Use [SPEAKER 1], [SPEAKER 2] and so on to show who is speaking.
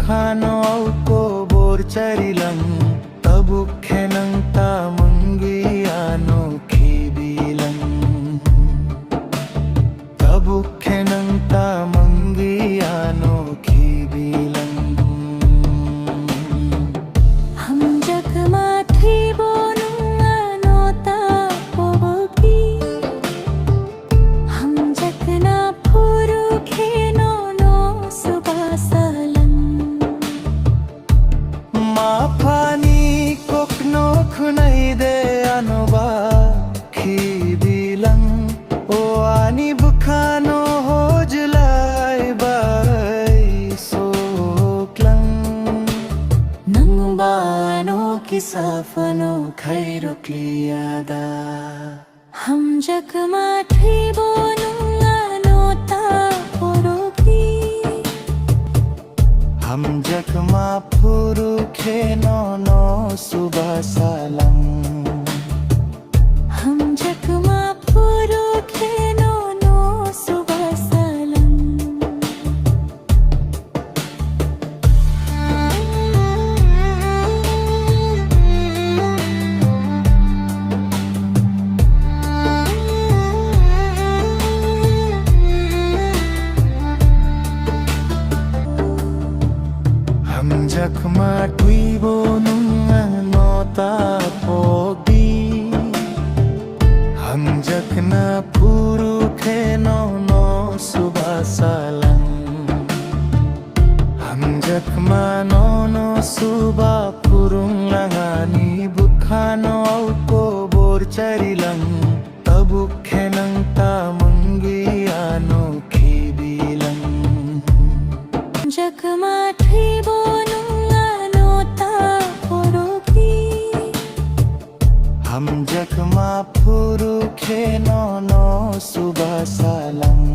[SPEAKER 1] bukhano ko bor charilang tabukhe nang ta mangi ano khibilang tabukhe nang ta mangi ano khibilang
[SPEAKER 2] हम जगमा थिबो नुंगानो ता पोबी हम जगना फुरु खेनो no सुबासलन
[SPEAKER 1] mapani kokno khunai de anoba khibilang o ani bukhano hojlai bai soklang
[SPEAKER 2] नंबानो की सफनो खैरो क्लियादा हम जगमा थिबो नुंगानो ता Pobi
[SPEAKER 1] ham jakma phuru kheno no subasalang
[SPEAKER 2] हम जगमा फुरु खेनो no सुबासलन
[SPEAKER 1] ham jakma tuibo nunga nota pobi ham jakna puru kheno no subasalang ham jakma no suba purung langani bukhano ko bor charilang tabukhe nang ta mangi ano khibilang
[SPEAKER 2] जगमा थिबो नुंगानो ता Pobi
[SPEAKER 1] ham jakma phuru kheno no subasalang